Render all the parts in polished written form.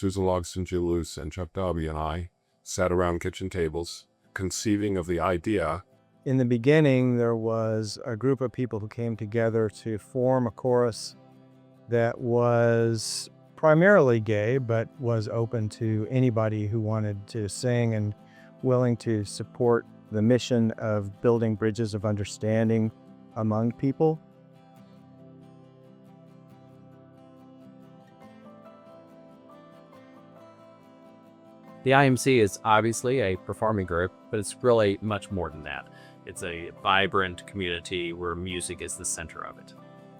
Susan Logston Julius and Chuck Dobby and I sat around kitchen tables conceiving of the idea. In the beginning, there was a group of people who came together to form a chorus that was primarily gay, but was open to anybody who wanted to sing and willing to support the mission of building bridges of understanding among people. The IMC is obviously a performing group, but it's really much more than that. It's a vibrant community where music is the center of it.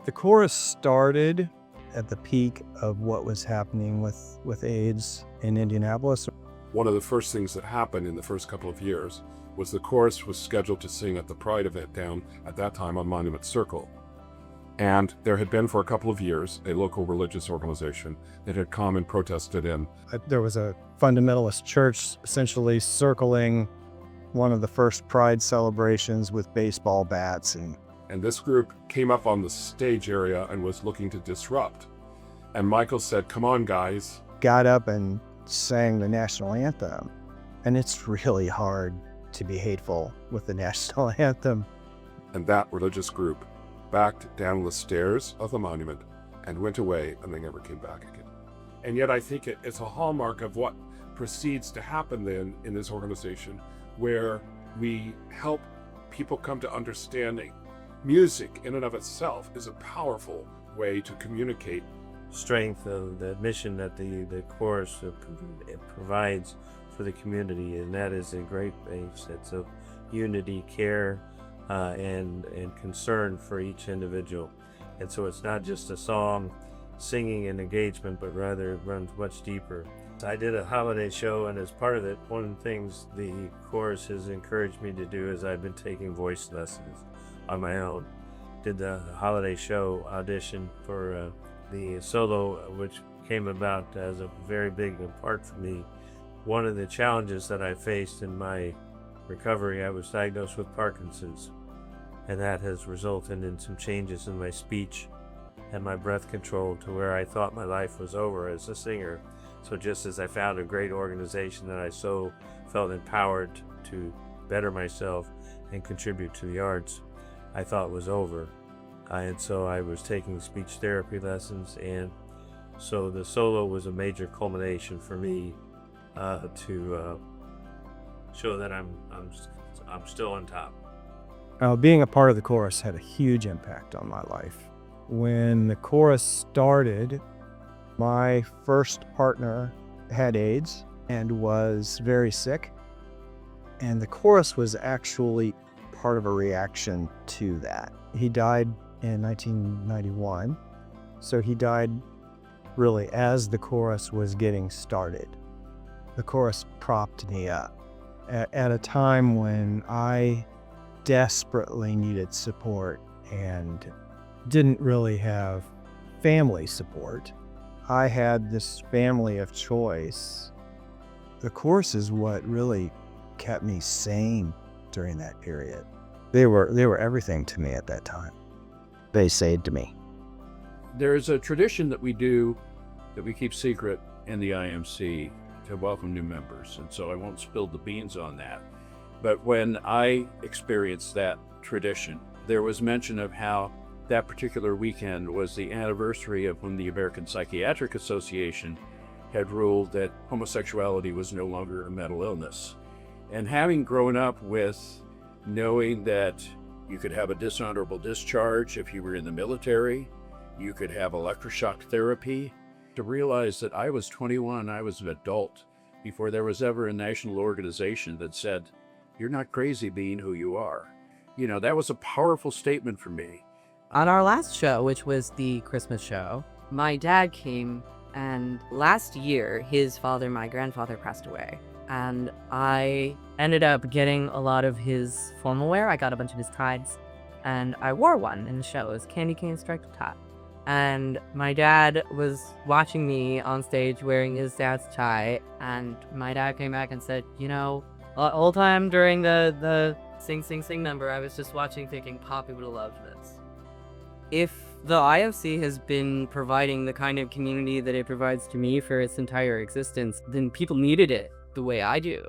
The chorus started at the peak of what was happening with AIDS in Indianapolis. One of the first things that happened in the first couple of years was the chorus was scheduled to sing at the Pride event down at that time on Monument Circle. And there had been for a couple of years a local religious organization that had come and protested in. There was a fundamentalist church essentially circling one of the first Pride celebrations with baseball bats. And this group came up on the stage area and was looking to disrupt. And Michael said, "Come on, guys." Got up and sang the national anthem. And it's really hard to be hateful with the national anthem. And that religious group backed down the stairs of the monument and went away, and they never came back again. And yet I think it's a hallmark of what proceeds to happen then in this organization, where we help people come to understanding. Music in and of itself is a powerful way to communicate. Strength of the mission that the chorus provides for the community, and that is a great sense of unity, care, and concern for each individual. And so it's not just a song, singing and engagement, but rather it runs much deeper. I did a holiday show, and as part of it, one of the things the chorus has encouraged me to do is I've been taking voice lessons on my own. Did the holiday show audition for the solo, which came about as a very big part for me. One of the challenges that I faced in my recovery, I was diagnosed with Parkinson's, and that has resulted in some changes in my speech and my breath control to where I thought my life was over as a singer. So just as I found a great organization that I so felt empowered to better myself and contribute to the arts, I thought was over. And so I was taking speech therapy lessons, and so the solo was a major culmination for me to show that I'm still on top. Being a part of the chorus had a huge impact on my life. When the chorus started, my first partner had AIDS and was very sick, and the chorus was actually part of a reaction to that. He died in 1991, so he died really as the chorus was getting started. The chorus propped me up at a time when I desperately needed support and didn't really have family support. I had this family of choice. The chorus is what really kept me sane during that period. They were everything to me at that time. They saved me. There's a tradition that we do that we keep secret in the IMC to welcome new members, and so I won't spill the beans on that. But when I experienced that tradition, there was mention of how that particular weekend was the anniversary of when the American Psychiatric Association had ruled that homosexuality was no longer a mental illness. And having grown up with knowing that you could have a dishonorable discharge if you were in the military, you could have electroshock therapy, to realize that I was 21, I was an adult, before there was ever a national organization that said, "You're not crazy being who you are." You know, that was a powerful statement for me. On our last show, which was the Christmas show, my dad came, and last year, his father, my grandfather, passed away. And I ended up getting a lot of his formal wear. I got a bunch of his ties, and I wore one in the show. It was candy cane striped tie. And my dad was watching me on stage wearing his dad's tie, and my dad came back and said, you know, the whole time during the sing, sing, sing number, I was just watching thinking Poppy would have loved this. If the IFC has been providing the kind of community that it provides to me for its entire existence, then people needed it the way I do.